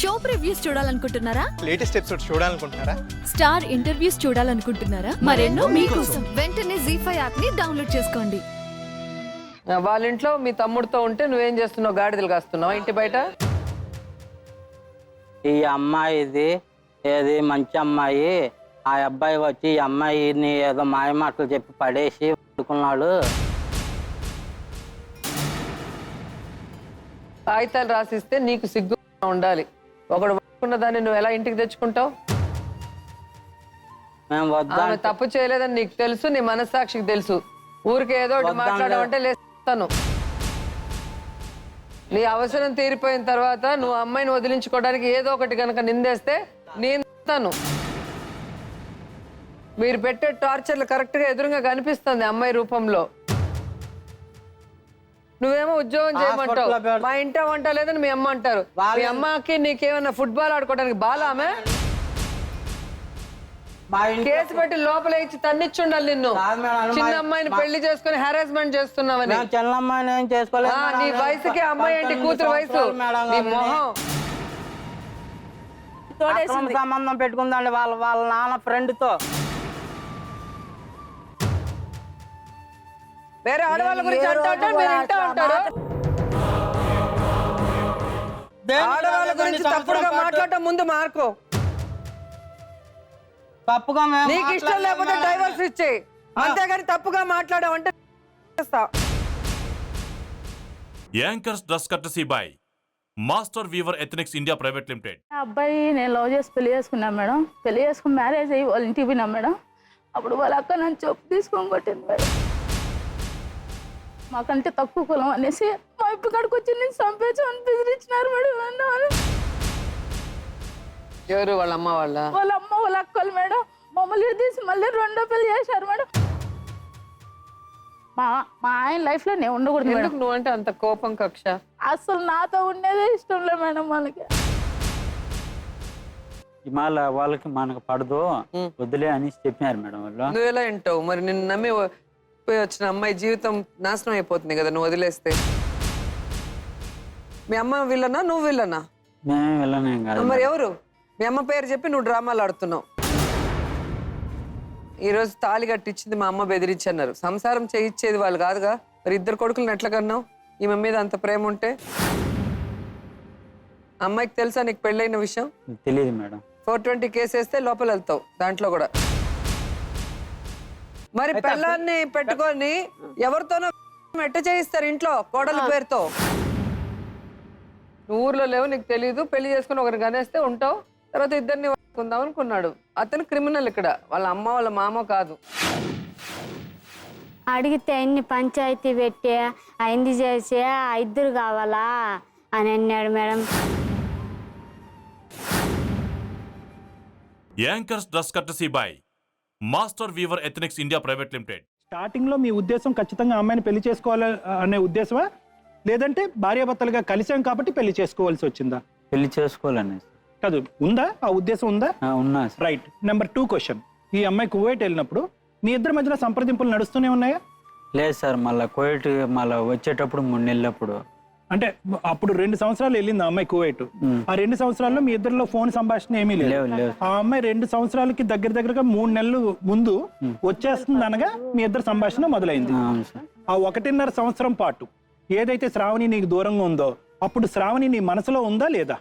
Show previews చూడాలనుకుంటున్నారా? Latest episode చూడాలనుకుంటున్నారా? Star interviews చూడాలనుకుంటున్నారా? మరెన్నో మీకోసం వెంటనే ZEE5 యాప్ ని డౌన్లోడ్ చేసుకోండి. వాళ్ళ ఇంట్లో మీ తమ్ముడితో ఉంటే నువ్వేం చేస్తున్నావు? గాడిదలు కాస్తున్నావు ఇంటి బయట? ఈ అమ్మాయిది ఏది మంచి అమ్మాయి, ఆ అబ్బాయి వచ్చి ఈ అమ్మాయిని ఏదో మాయ మాటలు చెప్పి పడేసి పడుకున్నాడు. కాగితాలు రాసిస్తే నీకు సిగ్గు ఉండాలి. ఒకడు పడుకున్న దాన్ని నువ్వు ఎలా ఇంటికి తెచ్చుకుంటావు? మేము వద్దా ఆమె తప్పు చేయలేదని నీకు తెలుసు, నీ మనస్సాక్షికి తెలుసు. ఊరికే ఏదో ఒకటి మాట్లాడమంటే లేస్తాను. నీ అవసరం తీరిపోయిన తర్వాత నువ్వు అమ్మాయిని వదిలించుకోవడానికి ఏదో ఒకటి కనుక నిందేస్తే నేను మీరు పెట్టే టార్చర్లు కరెక్ట్ గా ఎదురుగా కనిపిస్తుంది అమ్మాయి రూపంలో. నువ్వేమో ఉద్యోగం చేయమంటావు, మా ఇంట వంట లేదని మీ అమ్మ అంటారు. మీ అమ్మకి నీకేమన్నా ఫుట్బాల్ ఆడుకోవడానికి బాలా? ఆమె కేసు పెట్టి లోపల ఇచ్చి తన్నిచ్చుండాలి నిన్ను. చిన్న అమ్మాయిని పెళ్లి చేసుకుని హారాస్మెంట్ చేస్తున్నావని. చిన్న అమ్మాయిని ఏం చేసుకోలేదు. నీ వయసుకి అమ్మాయి ఏంటి? కూతురు వయసు. నీ మొహం సంబంధం పెట్టుకుందండి వాళ్ళ నాన్న ఫ్రెండ్ తో. వేరే ఆడవాళ్ళ గురించి అంటా మీరు ఇంటా ఉంటారు. ఆడవాళ్ళ గురించి తప్పుడుగా మాట్లాడటం ముందు మార్కో. తప్పుగా నీకు ఇష్టం లేకపోతే డైవర్స్ ఇచ్చేయి, అంతేగాని తప్పుగా మాట్లాడావంటే anchors dress courtesy by master weaver ethnics India private limited. అబ్బాయి నేను లవ్ చేసి పెళ్లి చేసుకున్నాను మేడం. పెళ్లి చేసుకుని మ్యారేజ్ అయ్యి వాళ్ళ ఇంటికి పోయినాం మేడం. అప్పుడు వాళ్ళ అక్క నన్ను చెప్పు తీసుకొని కొట్టింది మేడం. మాకంటే తక్కువ కులం అనేసి మా ఇప్పు కాడికి వచ్చి నేను చంపేసామని బెదిరించినారు మేడం. నన్ను ఎవరు? వాళ్ళ అమ్మ వాళ్ళ వాళ్ళ అక్కలు మేడం. మమ్మల్ని తీసి మళ్ళీ రెండో పెళ్లి చేశారు మేడం. మా ఆయన లైఫ్ లో నేను ఉండకూడదు మేడం. ఎందుకు నువ్వంటే అంత కోపం కక్ష? అసలు నాతో ఉండేదే ఇష్టం లేదు మేడం వాళ్ళకి. ఇవాళ వాళ్ళకి మనకు పడదు వద్దులే అని చెప్పినారు మేడం వాళ్ళు. నువ్వు ఎలా వింటావు మరి? నిన్ను నమ్మి పోయి వచ్చిన అమ్మాయి జీవితం నాశనం అయిపోతుంది కదా నువ్వు వదిలేస్తే. మీ అమ్మ విల్లనా నువ్వు విల్లనా? మేమే వెళ్ళనేం కాదు. మరి ఎవరు? మీ అమ్మ పేరు చెప్పి నువ్వు డ్రామాలు ఆడుతున్నావు. ఈరోజు తాళి కట్టించింది మా అమ్మ బెదిరించి అన్నారు. సంసారం చేయించేది వాళ్ళు కాదుగా. మరి ఇద్దరు కొడుకులను ఎట్లా కన్నావు? ఈమె మీద అంత ప్రేమ ఉంటే అమ్మాయికి తెలుసా నీకు పెళ్ళైన విషయం? తెలియదు మేడం. 420 కేసు వేస్తే లోపల వెళ్తావు దాంట్లో కూడా. మరి పిల్లాన్ని పెట్టుకొని ఎవరితోనో ఎట్ట చేయిస్తారు ఇంట్లో కోడల పేరుతో? నువ్వు ఊర్లో లేవు, నీకు తెలీదు. పెళ్లి చేసుకుని ఒకరిని కనేస్తే ఉంటావు, తర్వాత ఇద్దరిని వాడుకుందాం అనుకున్నాడు. అతను క్రిమినల్ ఇక్కడ. వాళ్ళ అమ్మ వాళ్ళ మామ కాదు. అడిగితే అన్ని పంచాయతీ పెట్టి అయింది చేసి ఇద్దరు కావాలా అని అన్నాడు madam. Anchors dress courtesy by master weaver ethnics India private limited. Starting లో మీ ఉద్దేశం ఖచ్చితంగా అమ్మాయిని పెళ్లి చేసుకోవాలి అనే ఉద్దేశమా, లేదంటే భార్యాభర్తలుగా కలిసాం కాబట్టి పెళ్లి చేసుకోవాల్సి వచ్చిందా? పెళ్లి చేసుకోవాలని కాదు, ఉందా ఆ ఉద్దేశం? ఉందా? ఉన్నా. రైట్. నెంబర్ 2 క్వశ్చన్, ఈ అమ్మాయి కువైట్ వెళ్ళినప్పుడు మీ ఇద్దరి మధ్యన సంప్రదింపులు నడుస్తూనే ఉన్నాయా? లేదు సార్, మళ్ళీ కువైట్ మళ్ళీ వచ్చేటప్పుడు 3 నెలలప్పుడు. అంటే అప్పుడు 2 సంవత్సరాలు వెళ్ళింది ఆ అమ్మాయి కువైట్. ఆ 2 సంవత్సరాల్లో మీ ఇద్దరిలో ఫోన్ సంభాషణ ఏమీ లేదు. ఆ అమ్మాయి 2 సంవత్సరాలకి దగ్గరగా 3 నెలలు ముందు వచ్చేస్తుంది అనగా మీ ఇద్దరు సంభాషణ మొదలైంది. ఆ 1.5 సంవత్సరం పాటు ఏదైతే శ్రావణి నీకు దూరంగా ఉందో అప్పుడు శ్రావణి నీ మనసులో ఉందా లేదా?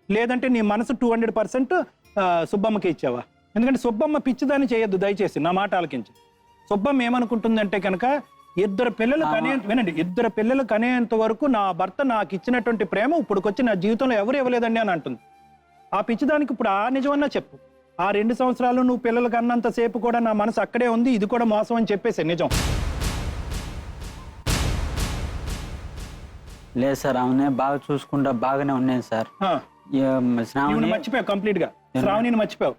లేదంటే నీ మనసు 200% సుబ్బమ్మకి ఇచ్చావా? ఎందుకంటే సుబ్బమ్మ పిచ్చిదాన్ని చేయొద్దు దయచేసి, నా మాట ఆలకించి. సుబ్బమ్మ ఏమనుకుంటుందంటే కనుక ఇద్దరు పిల్లలు కనేంత వరకు నా భర్త నాకు ఇచ్చినటువంటి ప్రేమ ఇప్పుడుకొచ్చి నా జీవితంలో ఎవరు ఇవ్వలేదండి అని అంటుంది. ఆ పిచ్చిదానికి ఇప్పుడు ఆ నిజమన్నా చెప్పు. ఆ 2 సంవత్సరాలు నువ్వు పిల్లలు కన్నంత సేపు కూడా నా మనసు అక్కడే ఉంది, ఇది కూడా మోసం అని చెప్పేసి నిజం. లేదు సార్, ఆమె బాగా చూసుకుంటా బాగానే ఉన్నాను సార్. మర్చిపోయావు కంప్లీట్ గా. శ్రావణిని మర్చిపోయావు.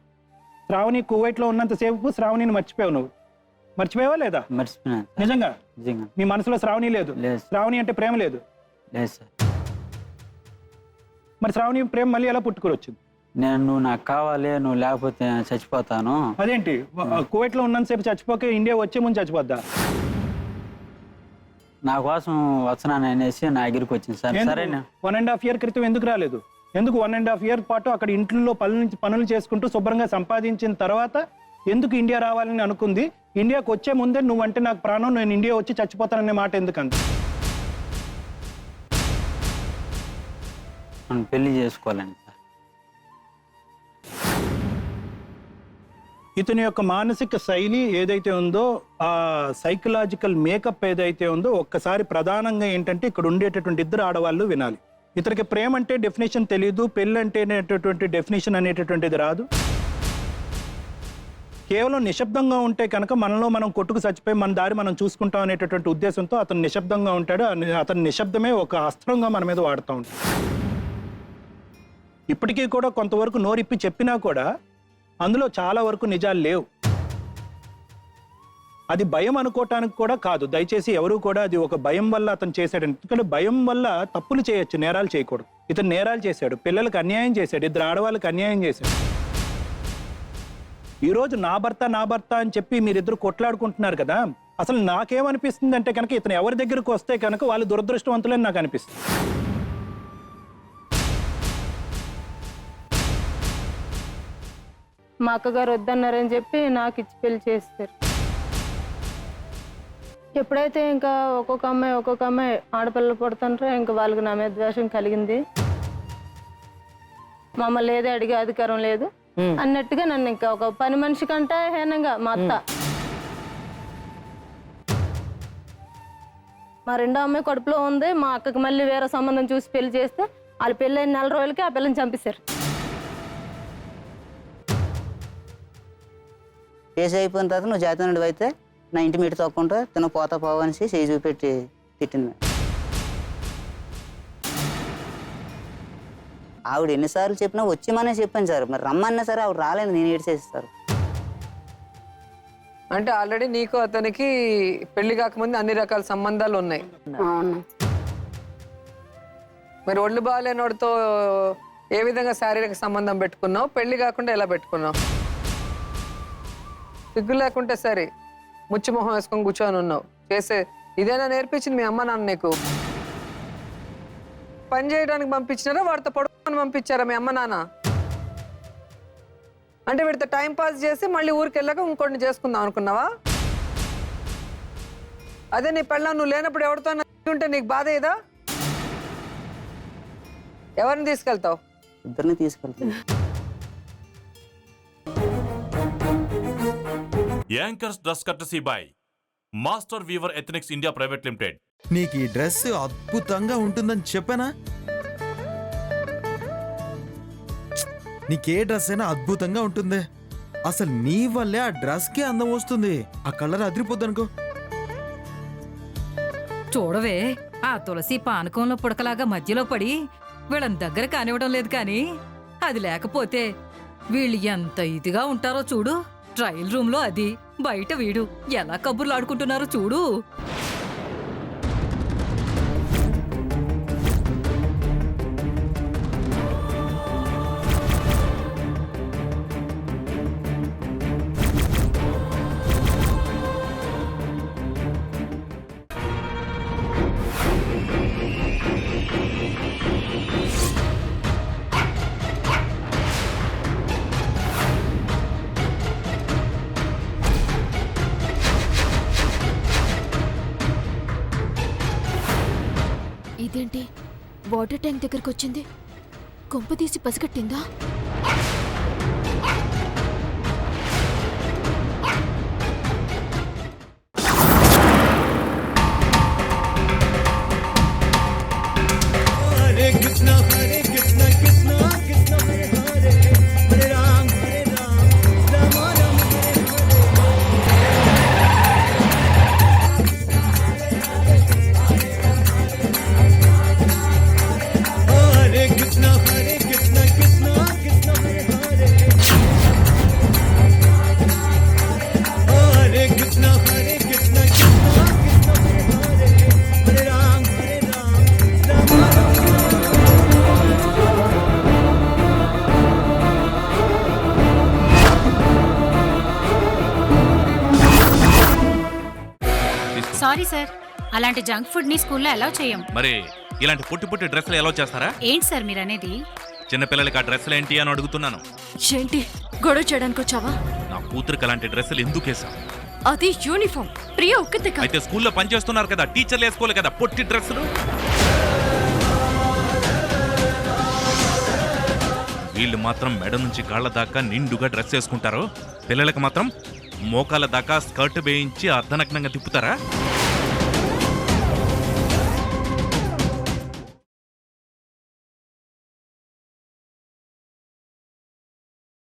శ్రావణి కువైట్ లో ఉన్నంత సేపు శ్రావణిని మర్చిపోయావు. నువ్వు మర్చిపోయావా లేదా? మర్చిపోయాను. నిజంగా నీ మనసులో శ్రావణి లేదు? శ్రావణి అంటే ప్రేమ లేదు? లేదు సార్. మరి శ్రావణి ప్రేమ మళ్ళీ ఎలా పుట్టుకొచ్చింది? నువ్వు నాకు కావాలి, నువ్వు లేకపోతే చచ్చిపోతాను. అదేంటి, కువైట్ లో ఉన్నంతసేపు చచ్చిపోక ఇండియా వచ్చే ముందు చచ్చిపోద్దా? నా కోసం వస్తున్నాను అనేసి నా దగ్గరికి వచ్చింది సార్. సరే 1.5 year క్రితం ఎందుకు రాలేదు? ఎందుకు 1.5 year పాటు అక్కడ ఇంట్లో పనులు చేసుకుంటూ శుభ్రంగా సంపాదించిన తర్వాత ఎందుకు ఇండియా రావాలని అనుకుంది? ఇండియాకి వచ్చే ముందే నువ్వంటే నాకు ప్రాణం, నేను ఇండియా వచ్చి చచ్చిపోతాననే మాట ఎందుకంత? మనం పెళ్లి చేసుకోవాలండి సార్. ఇతని యొక్క మానసిక శైలి ఏదైతే ఉందో, ఆ సైకలాజికల్ మేకప్ ఏదైతే ఉందో, ఒక్కసారి ప్రధానంగా ఏంటంటే ఇక్కడ ఉండేటటువంటి ఇద్దరు ఆడవాళ్ళు వినాలి. ఇతనికి ప్రేమ అంటే డెఫినేషన్ తెలియదు, పెళ్ళి అంటే డెఫినేషన్ అనేటటువంటిది రాదు. కేవలం నిశ్శబ్దంగా ఉంటే కనుక మనలో మనం కొట్టుకు చచ్చిపోయి మన దారి మనం చూసుకుంటాం అనేటటువంటి ఉద్దేశంతో అతను నిశ్శబ్దంగా ఉంటాడు. అతని నిశ్శబ్దమే ఒక అస్త్రంగా మన మీద వాడుతూ ఉంటాడు. ఇప్పటికీ కూడా కొంతవరకు నోరిప్పి చెప్పినా కూడా అందులో చాలా వరకు నిజాలు లేవు. అది భయం అనుకోవటానికి కూడా కాదు. దయచేసి ఎవరు కూడా అది ఒక భయం వల్ల అతను చేశాడు. ఎందుకంటే భయం వల్ల తప్పులు చేయొచ్చు, నేరాలు చేయకూడదు. ఇతను నేరాలు చేశాడు, పిల్లలకు అన్యాయం చేశాడు, ఇద్దరు ఆడవాళ్ళకి అన్యాయం చేశాడు. ఈరోజు నా భర్త అని చెప్పి మీరిద్దరు కొట్లాడుకుంటున్నారు కదా, అసలు నాకేమనిపిస్తుంది అంటే కనుక ఇతను ఎవరి దగ్గరకు వస్తే కనుక వాళ్ళు దురదృష్టవంతులని నాకు అనిపిస్తుంది. మా అక్కగారు వద్దన్నారని చెప్పి నాకు ఇచ్చి పెళ్లి చేస్తారు. ఎప్పుడైతే ఇంకా ఒక్కొక్క అమ్మాయి ఆడపిల్లలు పుడుతుంటారో ఇంకా వాళ్ళకి నా మీద ద్వేషం కలిగింది. మమ్మల్ని ఏదో అడిగే అధికారం లేదు అన్నట్టుగా నన్ను ఇంకా ఒక పని మనిషి కంటే హీనంగా మా అత్త. మా రెండో అమ్మాయి కడుపులో ఉంది. మా అక్కకి మళ్ళీ వేరే సంబంధం చూసి పెళ్లి చేస్తే వాళ్ళ పెళ్ళైన 4 రోజులకి ఆ పిల్లని చంపేశారు. కేసు అయిపోయిన తర్వాత నువ్వు జాతి నుండి అయితే నా ఇంటి మీట తొక్కుంటా తిన పోతా పోవు అనేసి చేయి చూపెట్టి తిట్టింది. ఆవిడ ఎన్నిసార్లు చెప్పినా వచ్చేమనే చెప్పాను సార్, మరి రమ్మన్నా సరే ఆవిడ రాలేదు, నేను ఏడ్చేస్తారు. అంటే ఆల్రెడీ నీకు అతనికి పెళ్లి కాకముందు అన్ని రకాల సంబంధాలు ఉన్నాయి. మరి ఒళ్ళు బాగాలేనోడితో ఏ విధంగా శారీరక సంబంధం పెట్టుకున్నావు? పెళ్లి కాకుండా ఎలా పెట్టుకున్నావు? సిగ్గు లేకుంటే సరే ముచ్చి మొహం వేసుకొని కూర్చొని ఉన్నావు. చేసే ఇదేనా నేర్పించింది మీ అమ్మ నాన్న నీకు? పని చేయడానికి పంపించినారా, వాడితో పడుకొని పంపించారా మీ అమ్మ నాన్న? అంటే వీడితో టైం పాస్ చేసి మళ్ళీ ఊరికి వెళ్ళాక ఇంకోటిని చేసుకుందాం అనుకున్నావా? అదే నీ పెళ్ళాం నువ్వు లేనప్పుడు ఎవరితో ఉంటే నీకు బాధ ఏదా? ఎవరిని తీసుకెళ్తావు? ఇద్దరిని తీసుకెళ్తాను. Anchors dress courtesy by master weaver ethnics India private limited. నీకు ఈ డ్రెస్ అద్భుతంగా ఉంటుందని చెప్పానా? నీకే డ్రెస్ అయినా అద్భుతంగా ఉంటుంది. అసలు నీ వల్లే ఆ డ్రెస్ కి అందం వస్తుంది. ఆ కలర్ అదిరిపోద్ది అనుకో. చూడవే, ఆ తులసి పానకంలో పుడకలాగా మధ్యలో పడి వీళ్ళని దగ్గర కానివ్వడం లేదు. కానీ అది లేకపోతే వీళ్ళు ఎంత ఇదిగా ఉంటారో చూడు. ట్రయల్ రూమ్ లో అది, బయట వీడు ఎలా కబుర్లు ఆడుకుంటున్నారో చూడు. ఇదేంటి వాటర్ ట్యాంక్ దగ్గరకు వచ్చింది? కొంప తీసి పసిగట్టిందా? సారీ సార్, అలాంటి జంక్ ఫుడ్ ని స్కూల్లో అలౌ చేయం. మరి ఇలాంటి పొట్టి పొట్టి డ్రెస్సులు ఎలా చేస్తారా? ఏంటి సార్ మీరు అనేది? చిన్నపిల్లలకి ఆ డ్రెస్సులు ఏంటి అని అడుగుతున్నాను. ఏంటి గొడవ చేయడానికి వచ్చావా? నా కూతురికి అలాంటి డ్రెస్సులు ఎందుకు వేసావు? అది యూనిఫామ్. ప్రియ ఒక్కతే కాదు. అయితే స్కూల్లో పనిచేస్తున్నారు కదా, టీచర్లు వేసుకోవాలి కదా పొట్టి డ్రెస్సులు. వీళ్ళు మాత్రం మెడ నుంచి కాళ్ళ దాకా నిండుగా డ్రెస్ వేసుకుంటారు. పిల్లలకు మాత్రం మోకాళ్ళ దాకా స్కర్ట్ వేయించి అర్ధనగ్నంగా తిప్పుతారా?